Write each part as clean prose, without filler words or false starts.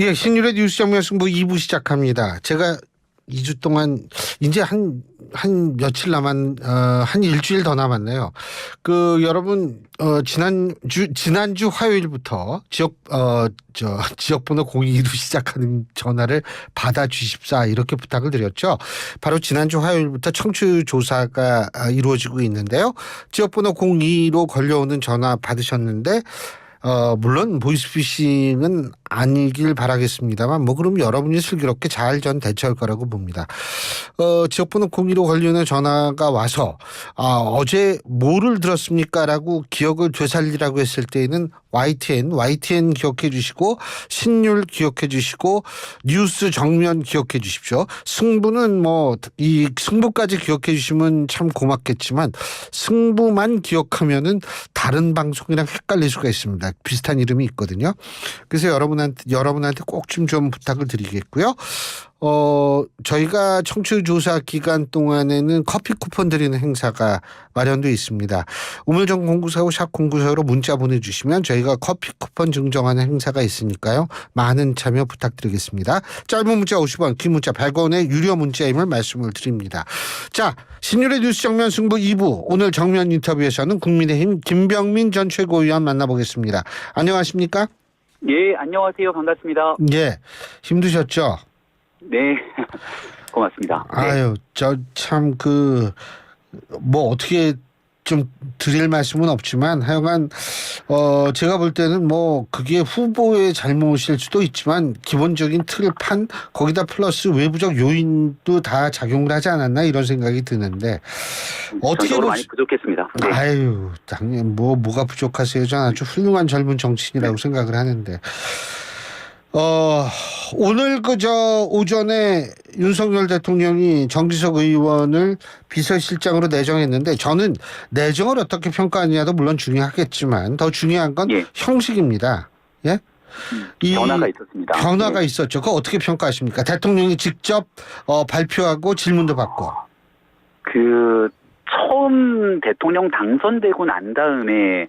예, 신율의 뉴스 정면 승부 2부 시작합니다. 제가 2주 동안 이제 한 한 일주일 더 남았네요. 여러분 지난주 화요일부터 지역번호 02로 시작하는 전화를 받아 주십사 이렇게 부탁을 드렸죠. 바로 지난주 화요일부터 청취 조사가 이루어지고 있는데요. 지역번호 02로 걸려오는 전화 받으셨는데 물론 보이스피싱은 아니길 바라겠습니다만 그럼 여러분이 슬기롭게 잘 전 대처할 거라고 봅니다. 지역번호 02로 걸리는 전화가 와서 어제 뭐를 들었습니까? 라고 기억을 되살리라고 했을 때에는 YTN 기억해 주시고 신율 기억해 주시고 뉴스 정면 기억해 주십시오. 승부는 이 승부까지 기억해 주시면 참 고맙겠지만 승부만 기억하면은 다른 방송이랑 헷갈릴 수가 있습니다. 비슷한 이름이 있거든요. 그래서 여러분한테 꼭 좀 부탁을 드리겠고요. 저희가 청취조사 기간 동안에는 커피 쿠폰 드리는 행사가 마련되어 있습니다. 우물정 0945 샵 0945로 문자 보내주시면 저희가 커피 쿠폰 증정하는 행사가 있으니까요. 많은 참여 부탁드리겠습니다. 짧은 문자 50원, 긴 문자 100원의 유료 문자임을 말씀을 드립니다. 자, 신율의 뉴스 정면 승부 2부. 오늘 정면 인터뷰에서는 국민의힘 김병민 전 최고위원 만나보겠습니다. 안녕하십니까? 예, 안녕하세요. 반갑습니다. 예, 힘드셨죠? 네, 고맙습니다. 아유, 어떻게 좀 드릴 말씀은 없지만 하여간 제가 볼 때는 그게 후보의 잘못일 수도 있지만 기본적인 틀판 거기다 플러스 외부적 요인도 다 작용을 하지 않았나 이런 생각이 드는데 어떻게 많이 부족했습니다. 네. 아유, 당연히 뭐가 부족하세요? 저는 아주 훌륭한 젊은 정치인이라고 생각을 하는데. 오늘 오전에 윤석열 대통령이 정기석 의원을 비서실장으로 내정했는데 저는 내정을 어떻게 평가하느냐도 물론 중요하겠지만 더 중요한 건 형식입니다. 예? 변화가 있었습니다. 변화가 있었죠. 그거 어떻게 평가하십니까? 대통령이 직접 발표하고 질문도 받고. 처음 대통령 당선되고 난 다음에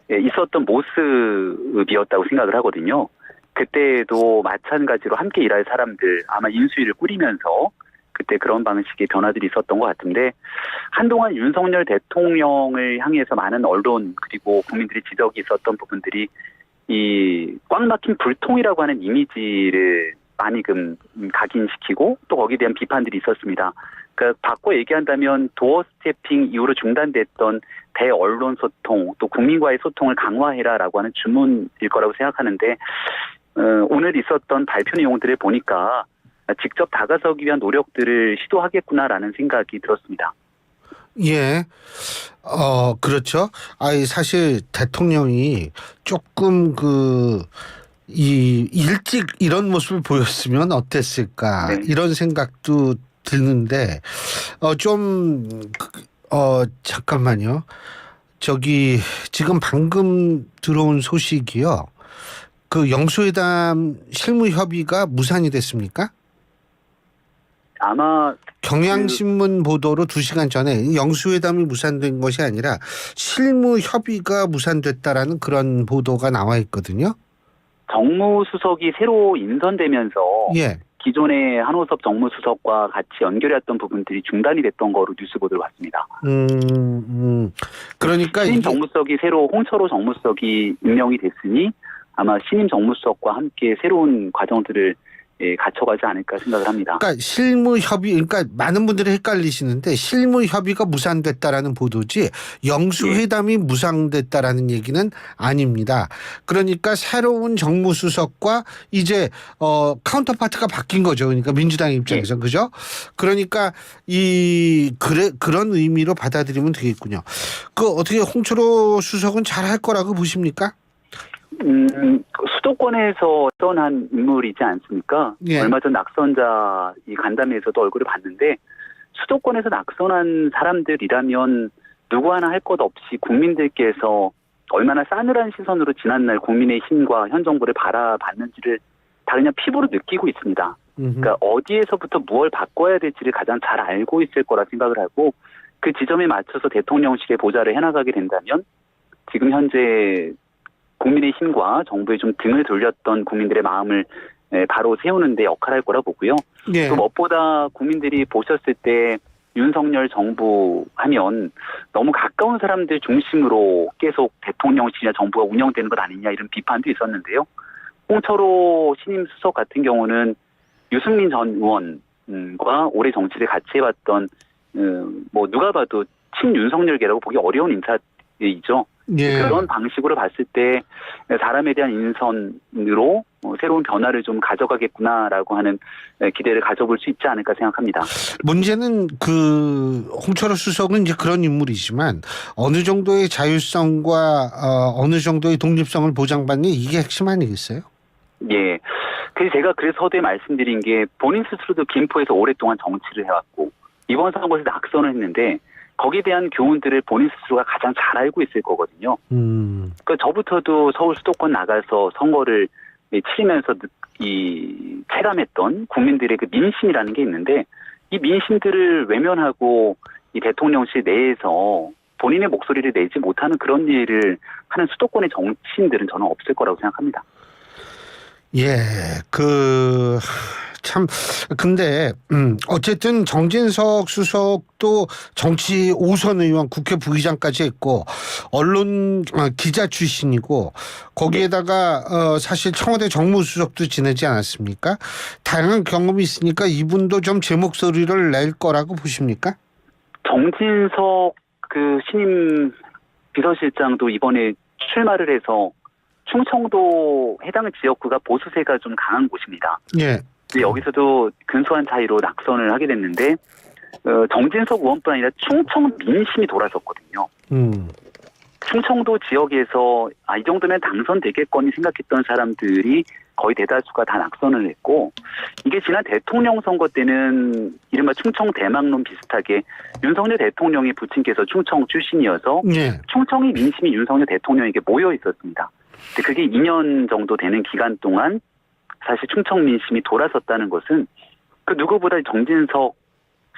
있었던 모습이었다고 생각을 하거든요. 그때도 마찬가지로 함께 일할 사람들 아마 인수위를 꾸리면서 그때 그런 방식의 변화들이 있었던 것 같은데 한동안 윤석열 대통령을 향해서 많은 언론 그리고 국민들의 지적이 있었던 부분들이 이 꽉 막힌 불통이라고 하는 이미지를 많이 각인시키고 또 거기에 대한 비판들이 있었습니다. 그러니까 바꿔 얘기한다면 도어 스태핑 이후로 중단됐던 대언론 소통 또 국민과의 소통을 강화해라라고 하는 주문일 거라고 생각하는데 오늘 있었던 발표 내용들을 보니까 직접 다가서기 위한 노력들을 시도하겠구나라는 생각이 들었습니다. 예. 그렇죠. 사실 대통령이 조금 일찍 이런 모습을 보였으면 어땠을까 네. 이런 생각도 드는데 잠깐만요. 지금 방금 들어온 소식이요. 영수회담 실무 협의가 무산이 됐습니까? 아마 경향신문 보도로 2시간 전에 영수회담이 무산된 것이 아니라 실무 협의가 무산됐다라는 그런 보도가 나와 있거든요. 정무수석이 새로 인선되면서 예. 기존의 한호섭 정무수석과 같이 연결했던 부분들이 중단이 됐던 거로 뉴스 보도를 봤습니다. 그러니까 신임 정무수석이 새로 홍철호 정무수석이 임명이 됐으니 아마 신임 정무수석과 함께 새로운 과정들을 갖춰가지 않을까 생각을 합니다. 그러니까 실무 협의, 그러니까 많은 분들이 헷갈리시는데 실무 협의가 무산됐다라는 보도지 영수회담이 무산됐다라는 얘기는 아닙니다. 그러니까 새로운 정무수석과 이제 카운터파트가 바뀐 거죠. 그러니까 민주당 입장에서 그죠? 그러니까 그런 의미로 받아들이면 되겠군요. 어떻게 홍철호 수석은 잘할 거라고 보십니까? 수도권에서 떠난 인물이지 않습니까? 예. 얼마 전 낙선자 이 간담회에서도 얼굴을 봤는데 수도권에서 낙선한 사람들이라면 누구 하나 할 것 없이 국민들께서 얼마나 싸늘한 시선으로 지난날 국민의힘과 현 정부를 바라봤는지를 다 그냥 피부로 느끼고 있습니다. 그러니까 어디에서부터 무엇을 바꿔야 될지를 가장 잘 알고 있을 거라 생각을 하고 그 지점에 맞춰서 대통령실의 보좌를 해나가게 된다면 지금 현재 국민의힘과 정부에 좀 등을 돌렸던 국민들의 마음을 바로 세우는 데 역할을 할 거라 보고요. 예. 또 무엇보다 국민들이 보셨을 때 윤석열 정부 하면 너무 가까운 사람들 중심으로 계속 대통령실이나 정부가 운영되는 것 아니냐 이런 비판도 있었는데요. 홍철호 신임 수석 같은 경우는 유승민 전 의원과 오래 정치를 같이 해왔던 뭐 누가 봐도 친윤석열계라고 보기 어려운 인사이죠. 예. 그런 방식으로 봤을 때 사람에 대한 인선으로 새로운 변화를 좀 가져가겠구나라고 하는 기대를 가져볼 수 있지 않을까 생각합니다. 문제는 홍철호 수석은 이제 그런 인물이지만 어느 정도의 자율성과 어느 정도의 독립성을 보장받는 이게 핵심 아니겠어요? 예. 그래서 제가 서두에 말씀드린 게 본인 스스로도 김포에서 오랫동안 정치를 해왔고 이번 선거에서 낙선을 했는데 거기에 대한 교훈들을 본인 스스로가 가장 잘 알고 있을 거거든요. 그러니까 저부터도 서울 수도권 나가서 선거를 치르면서 체감했던 국민들의 그 민심이라는 게 있는데 이 민심들을 외면하고 이 대통령실 내에서 본인의 목소리를 내지 못하는 그런 일을 하는 수도권의 정치인들은 저는 없을 거라고 생각합니다. 예, 근데, 어쨌든 정진석 수석도 정치 5선 의원 국회 부의장까지 했고, 언론 기자 출신이고, 거기에다가, 사실 청와대 정무수석도 지내지 않았습니까? 다양한 경험이 있으니까 이분도 좀 제 목소리를 낼 거라고 보십니까? 정진석 신임 비서실장도 이번에 출마를 해서 충청도 해당 지역구가 보수세가 좀 강한 곳입니다. 예. 여기서도 근소한 차이로 낙선을 하게 됐는데 정진석 의원뿐 아니라 충청 민심이 돌아섰거든요. 충청도 지역에서 이 정도면 당선되겠거니 생각했던 사람들이 거의 대다수가 다 낙선을 했고 이게 지난 대통령 선거 때는 이른바 충청 대망론 비슷하게 윤석열 대통령의 부친께서 충청 출신이어서 예. 충청의 민심이 윤석열 대통령에게 모여 있었습니다. 그게 2년 정도 되는 기간 동안 사실 충청 민심이 돌아섰다는 것은 그 누구보다 정진석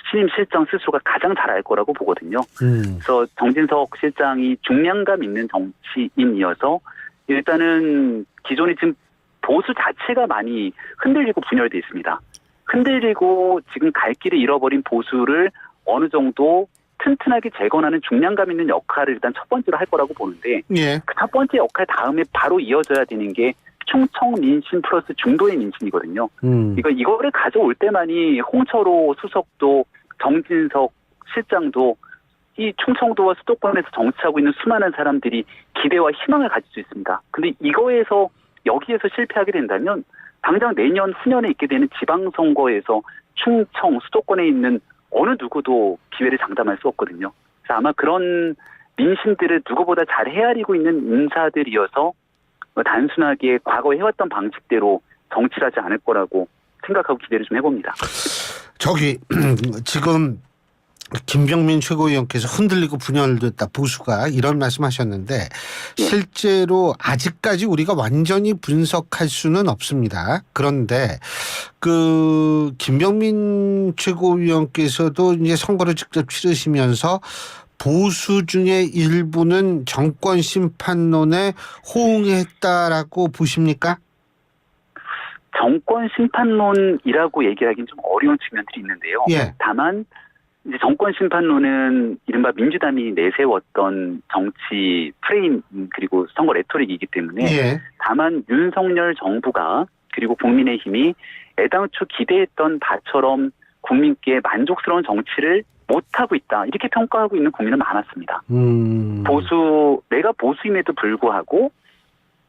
신임 실장 스스로가 가장 잘 알 거라고 보거든요. 그래서 정진석 실장이 중량감 있는 정치인이어서 일단은 기존에 지금 보수 자체가 많이 흔들리고 분열돼 있습니다. 흔들리고 지금 갈 길을 잃어버린 보수를 어느 정도 튼튼하게 재건하는 중량감 있는 역할을 일단 첫 번째로 할 거라고 보는데 예. 그 첫 번째 역할 다음에 바로 이어져야 되는 게 충청 민심 플러스 중도의 민심이거든요. 이거를 가져올 때만이 홍철호 수석도 정진석 실장도 이 충청도와 수도권에서 정치하고 있는 수많은 사람들이 기대와 희망을 가질 수 있습니다. 근데 여기에서 실패하게 된다면 당장 내년 후년에 있게 되는 지방선거에서 충청 수도권에 있는 어느 누구도 기회를 장담할 수 없거든요. 그래서 아마 그런 민심들을 누구보다 잘 헤아리고 있는 인사들이어서 단순하게 과거에 해왔던 방식대로 정치를 하지 않을 거라고 생각하고 기대를 좀 해봅니다. 지금 김병민 최고위원께서 흔들리고 분열됐다 보수가 이런 말씀하셨는데 실제로 아직까지 우리가 완전히 분석할 수는 없습니다. 그런데 김병민 최고위원께서도 이제 선거를 직접 치르시면서 보수 중에 일부는 정권 심판론에 호응했다라고 보십니까? 정권 심판론이라고 얘기하기는 좀 어려운 측면들이 있는데요. 예. 다만 이제 정권 심판론은 이른바 민주당이 내세웠던 정치 프레임 그리고 선거 레토릭이기 때문에 예. 다만 윤석열 정부가 그리고 국민의힘이 애당초 기대했던 바처럼 국민께 만족스러운 정치를 못하고 있다 이렇게 평가하고 있는 국민은 많았습니다. 내가 보수임에도 불구하고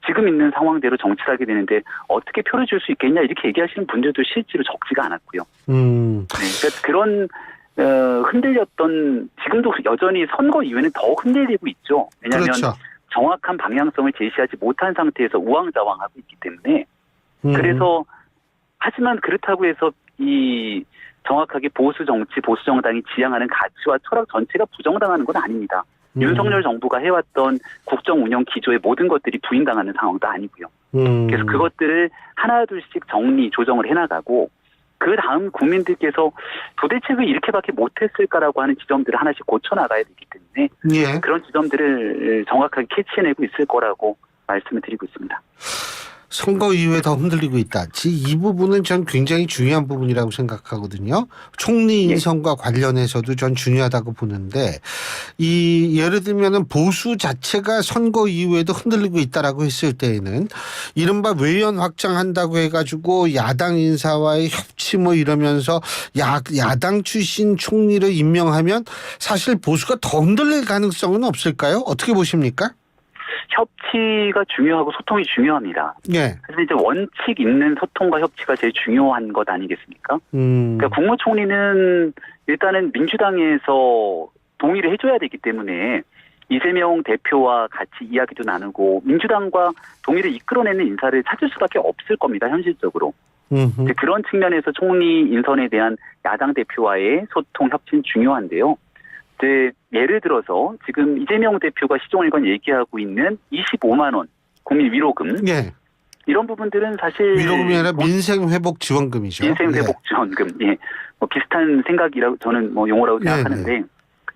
지금 있는 상황대로 정치를 하게 되는데 어떻게 표를 줄 수 있겠냐 이렇게 얘기하시는 분들도 실제로 적지가 않았고요. 네, 그러니까 그런 흔들렸던 지금도 여전히 선거 이후에는 더 흔들리고 있죠. 왜냐하면 그렇죠. 정확한 방향성을 제시하지 못한 상태에서 우왕좌왕하고 있기 때문에 그래서 하지만 그렇다고 해서 이 정확하게 보수 정치, 보수 정당이 지향하는 가치와 철학 전체가 부정당하는 건 아닙니다. 윤석열 정부가 해왔던 국정 운영 기조의 모든 것들이 부인당하는 상황도 아니고요. 그래서 그것들을 하나둘씩 정리, 조정을 해나가고 그 다음 국민들께서 도대체 왜 이렇게밖에 못했을까라고 하는 지점들을 하나씩 고쳐나가야 되기 때문에 그런 지점들을 정확하게 캐치해내고 있을 거라고 말씀을 드리고 있습니다. 선거 이후에 더 흔들리고 있다. 이 부분은 전 굉장히 중요한 부분이라고 생각하거든요. 총리 인선과 관련해서도 전 중요하다고 보는데 예를 들면은 보수 자체가 선거 이후에도 흔들리고 있다라고 했을 때에는 이른바 외연 확장한다고 해가지고 야당 인사와의 협치 뭐 이러면서 야당 출신 총리를 임명하면 사실 보수가 더 흔들릴 가능성은 없을까요? 어떻게 보십니까? 협치가 중요하고 소통이 중요합니다. 네. 그래서 이제 원칙 있는 소통과 협치가 제일 중요한 것 아니겠습니까? 그러니까 국무총리는 일단은 민주당에서 동의를 해줘야 되기 때문에 이재명 대표와 같이 이야기도 나누고 민주당과 동의를 이끌어내는 인사를 찾을 수밖에 없을 겁니다. 현실적으로. 이제 그런 측면에서 총리 인선에 대한 야당 대표와의 소통, 협치는 중요한데요. 예를 들어서 지금 이재명 대표가 시종일관 얘기하고 있는 25만 원 국민 위로금. 예. 이런 부분들은 사실 위로금이 아니라 민생회복지원금이죠. 민생회복지원금. 예. 뭐 비슷한 생각이라고 저는 뭐 용어라고 생각하는데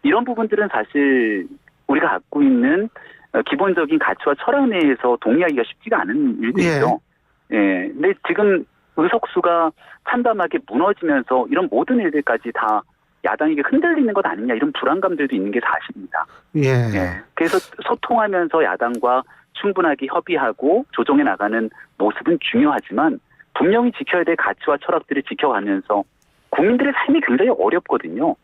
이런 부분들은 사실 우리가 갖고 있는 기본적인 가치와 철학 내에서 동의하기가 쉽지가 않은 일들이죠. 예. 근데 지금 의석수가 참담하게 무너지면서 이런 모든 일들까지 다 야당에게 흔들리는 것 아니냐 이런 불안감들도 있는 게 사실입니다. 예. 그래서 소통하면서 야당과 충분하게 협의하고 조정해 나가는 모습은 중요하지만 분명히 지켜야 될 가치와 철학들을 지켜가면서 국민들의 삶이 굉장히 어렵거든요.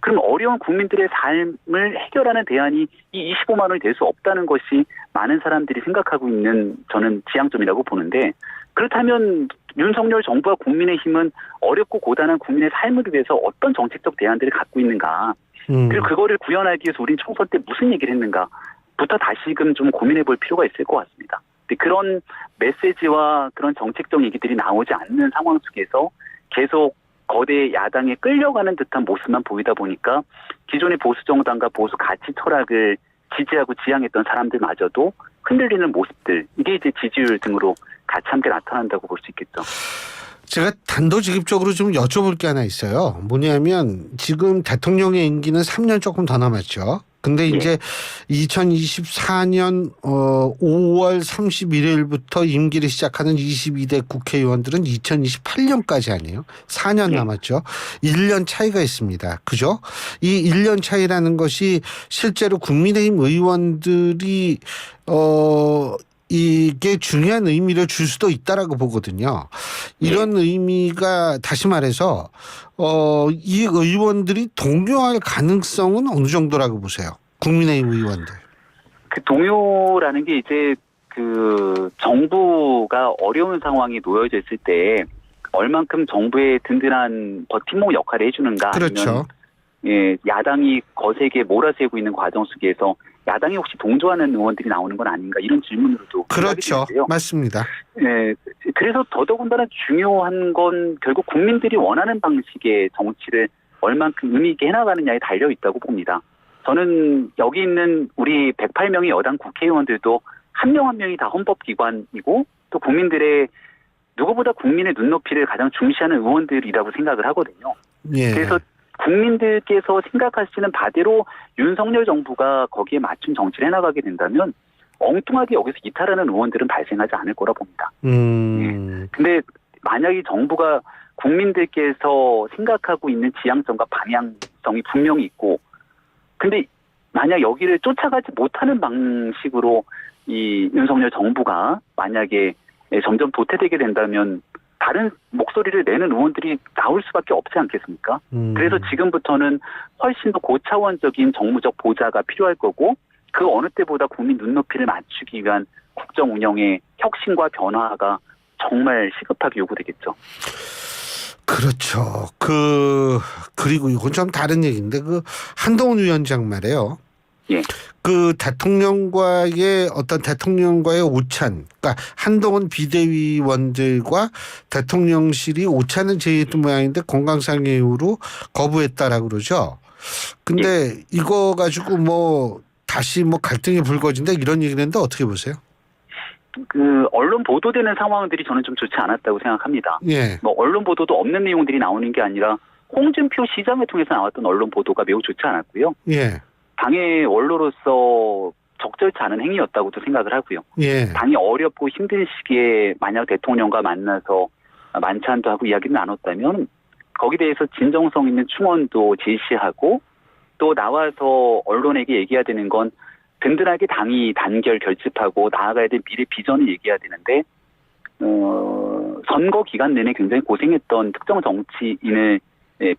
그럼 어려운 국민들의 삶을 해결하는 대안이 이 25만 원이 될 수 없다는 것이 많은 사람들이 생각하고 있는 저는 지향점이라고 보는데 그렇다면 윤석열 정부와 국민의힘은 어렵고 고단한 국민의 삶을 위해서 어떤 정책적 대안들을 갖고 있는가. 그리고 그거를 구현하기 위해서 우리는 총선 때 무슨 얘기를 했는가부터 다시금 좀 고민해 볼 필요가 있을 것 같습니다. 그런 메시지와 그런 정책적 얘기들이 나오지 않는 상황 속에서 계속 거대 야당에 끌려가는 듯한 모습만 보이다 보니까 기존의 보수 정당과 보수 가치 철학을 지지하고 지향했던 사람들마저도 흔들리는 모습들, 이게 이제 지지율 등으로 같이 함께 나타난다고 볼 수 있겠죠. 제가 단도직입적으로 좀 여쭤볼 게 하나 있어요. 뭐냐면 지금 대통령의 임기는 3년 조금 더 남았죠. 근데 이제 2024년 5월 31일부터 임기를 시작하는 22대 국회의원들은 2028년까지 아니에요. 4년 남았죠. 1년 차이가 있습니다. 그죠? 이 1년 차이라는 것이 실제로 국민의힘 의원들이 이게 중요한 의미를 줄 수도 있다라고 보거든요. 이런 의미가 다시 말해서 이 의원들이 동요할 가능성은 어느 정도라고 보세요? 국민의힘 의원들. 그 동요라는 게 이제 그 정부가 어려운 상황에 놓여져 있을 때 얼만큼 정부의 든든한 버팀목 역할을 해주는가. 그렇죠. 아니면 야당이 거세게 몰아세우고 있는 과정 속에서 야당이 혹시 동조하는 의원들이 나오는 건 아닌가 이런 질문으로도 그렇죠. 맞습니다. 네, 그래서 더더군다나 중요한 건 결국 국민들이 원하는 방식의 정치를 얼만큼 의미 있게 해나가느냐에 달려 있다고 봅니다. 저는 여기 있는 우리 108명의 여당 국회의원들도 한 명 한 명이 다 헌법기관이고 또 국민들의 누구보다 국민의 눈높이를 가장 중시하는 의원들이라고 생각을 하거든요. 그래서 국민들께서 생각하시는 바대로 윤석열 정부가 거기에 맞춘 정치를 해나가게 된다면 엉뚱하게 여기서 이탈하는 의원들은 발생하지 않을 거라 봅니다. 근데 만약 이 정부가 국민들께서 생각하고 있는 지향점과 방향성이 분명히 있고 근데 만약 여기를 쫓아가지 못하는 방식으로 이 윤석열 정부가 만약에 점점 도태되게 된다면 다른 목소리를 내는 의원들이 나올 수밖에 없지 않겠습니까? 그래서 지금부터는 훨씬 더 고차원적인 정무적 보좌가 필요할 거고 그 어느 때보다 국민 눈높이를 맞추기 위한 국정 운영의 혁신과 변화가 정말 시급하게 요구되겠죠. 그렇죠. 그리고 이건 좀 다른 얘기인데 한동훈 위원장 말이에요. 그 대통령과의 오찬, 그러니까 한동훈 비대위원들과 대통령실이 오찬을 제의했던 모양인데 건강상의 이유로 거부했다라고 그러죠. 근데 이거 가지고 다시 갈등이 불거진다 이런 얘기를 했는데 어떻게 보세요? 언론 보도되는 상황들이 저는 좀 좋지 않았다고 생각합니다. 언론 보도도 없는 내용들이 나오는 게 아니라 홍준표 시장을 통해서 나왔던 언론 보도가 매우 좋지 않았고요. 당의 원로로서 적절치 않은 행위였다고도 생각을 하고요. 예. 당이 어렵고 힘든 시기에 만약 대통령과 만나서 만찬도 하고 이야기를 나눴다면 거기에 대해서 진정성 있는 충원도 제시하고 또 나와서 언론에게 얘기해야 되는 건 든든하게 당이 단결 결집하고 나아가야 될 미래 비전을 얘기해야 되는데 선거 기간 내내 굉장히 고생했던 특정 정치인을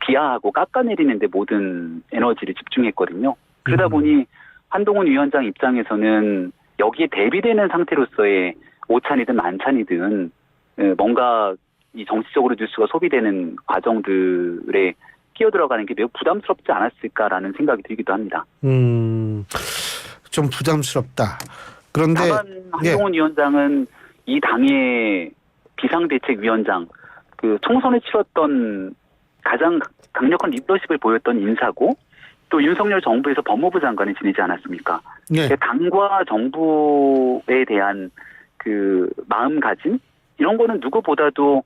비하하고 깎아내리는데 모든 에너지를 집중했거든요. 그러다 보니 한동훈 위원장 입장에서는 여기에 대비되는 상태로서의 오찬이든 만찬이든 뭔가 이 정치적으로 뉴스가 소비되는 과정들에 끼어들어가는 게 매우 부담스럽지 않았을까라는 생각이 들기도 합니다. 좀 부담스럽다. 그런데 다만 한동훈 위원장은 이 당의 비상대책위원장, 그 총선을 치렀던 가장 강력한 리더십을 보였던 인사고 또 윤석열 정부에서 법무부 장관을 지내지 않았습니까? 예. 당과 정부에 대한 그 마음가짐 이런 거는 누구보다도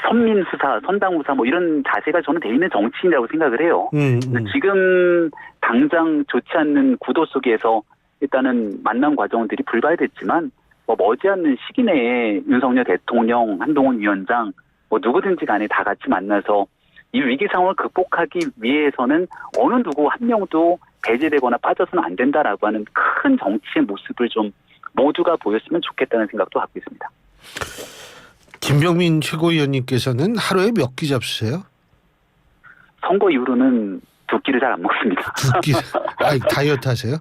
선민후사, 선당후사 뭐 이런 자세가 저는 돼 있는 정치인이라고 생각을 해요. 지금 당장 좋지 않는 구도 속에서 일단은 만남 과정들이 불발됐지만 뭐 머지않는 시기 내에 윤석열 대통령, 한동훈 위원장 뭐 누구든지 간에 다 같이 만나서 이 위기 상황을 극복하기 위해서는 어느 누구 한 명도 배제되거나 빠져서는 안 된다라고 하는 큰 정치의 모습을 좀 모두가 보였으면 좋겠다는 생각도 하고 있습니다. 김병민 최고위원님께서는 하루에 몇 끼 잡수세요? 선거 이후로는 두 끼를 잘 안 먹습니다. 두 끼? 다이어트 하세요?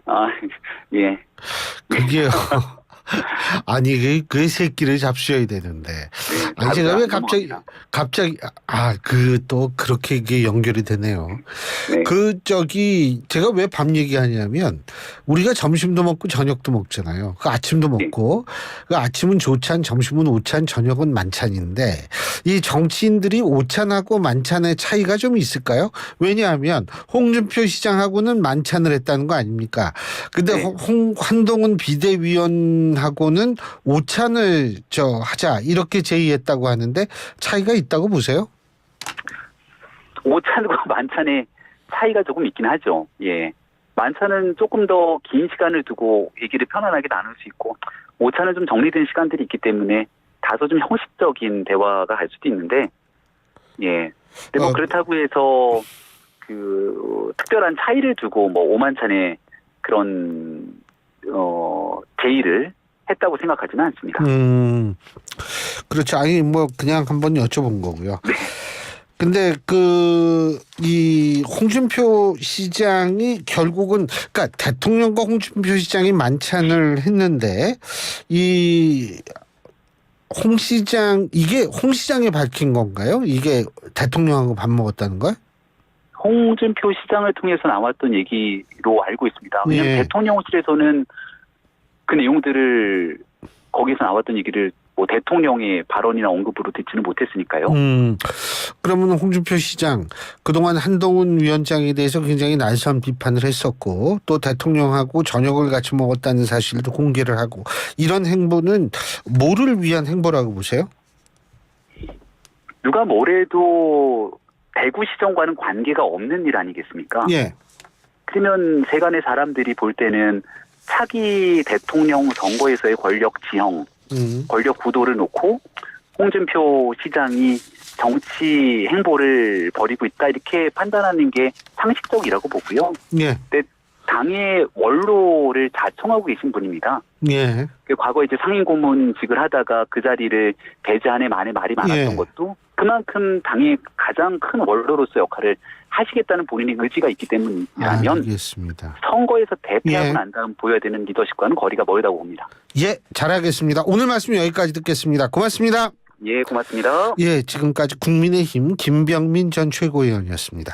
아, 예. 그게요. 아니 그 세 끼를 잡수셔야 되는데. 아니 제가 왜 갑자기 그 또 그렇게 이게 연결이 되네요. 네. 제가 왜 밥 얘기하냐면 우리가 점심도 먹고 저녁도 먹잖아요. 그 아침도 먹고 그 아침은 조찬, 점심은 오찬, 저녁은 만찬인데 이 정치인들이 오찬하고 만찬의 차이가 좀 있을까요? 왜냐하면 홍준표 시장하고는 만찬을 했다는 거 아닙니까? 근데 네. 한동훈 비대위원하고는 오찬을 하자 이렇게 제의했다고 하는데 차이가 있다고 보세요? 오찬과 만찬의 차이가 조금 있긴 하죠. 예. 만찬은 조금 더 긴 시간을 두고 얘기를 편안하게 나눌 수 있고 오찬은 좀 정리된 시간들이 있기 때문에 다소 좀 형식적인 대화가 갈 수도 있는데 예. 근데 뭐 그렇다고 해서 그 특별한 차이를 두고 뭐 오만찬의 그런 제의를 했다고 생각하지는 않습니다. 그렇죠. 아니 뭐 그냥 한번 여쭤본 거고요. 네. 근데 이 홍준표 시장이 결국은 그러니까 대통령과 홍준표 시장이 만찬을 했는데 이 홍 시장이 밝힌 건가요? 이게 대통령하고 밥 먹었다는 걸? 홍준표 시장을 통해서 나왔던 얘기로 알고 있습니다. 왜냐하면 예. 대통령실에서는 그 내용들을 거기서 나왔던 얘기를 뭐 대통령의 발언이나 언급으로 듣지는 못했으니까요. 그러면 홍준표 시장 그동안 한동훈 위원장에 대해서 굉장히 날선 비판을 했었고 또 대통령하고 저녁을 같이 먹었다는 사실도 공개를 하고 이런 행보는 뭐를 위한 행보라고 보세요? 누가 뭐래도 대구시정과는 관계가 없는 일 아니겠습니까? 예. 그러면 세간의 사람들이 볼 때는 차기 대통령 선거에서의 권력 지형, 권력 구도를 놓고 홍준표 시장이 정치 행보를 벌이고 있다 이렇게 판단하는 게 상식적이라고 보고요. 예. 근데 당의 원로를 자청하고 계신 분입니다. 예. 과거에 이제 상임고문직을 하다가 그 자리를 배제한 해 만에 말이 많았던 예. 것도 그만큼 당의 가장 큰 원로로서 역할을 하시겠다는 본인의 의지가 있기 때문이라면 알겠습니다. 선거에서 대패하고 예. 난 다음 보여야 되는 리더십과는 거리가 멀다고 봅니다. 예, 잘하겠습니다. 오늘 말씀 여기까지 듣겠습니다. 고맙습니다. 예, 고맙습니다. 예, 지금까지 국민의힘 김병민 전 최고위원이었습니다.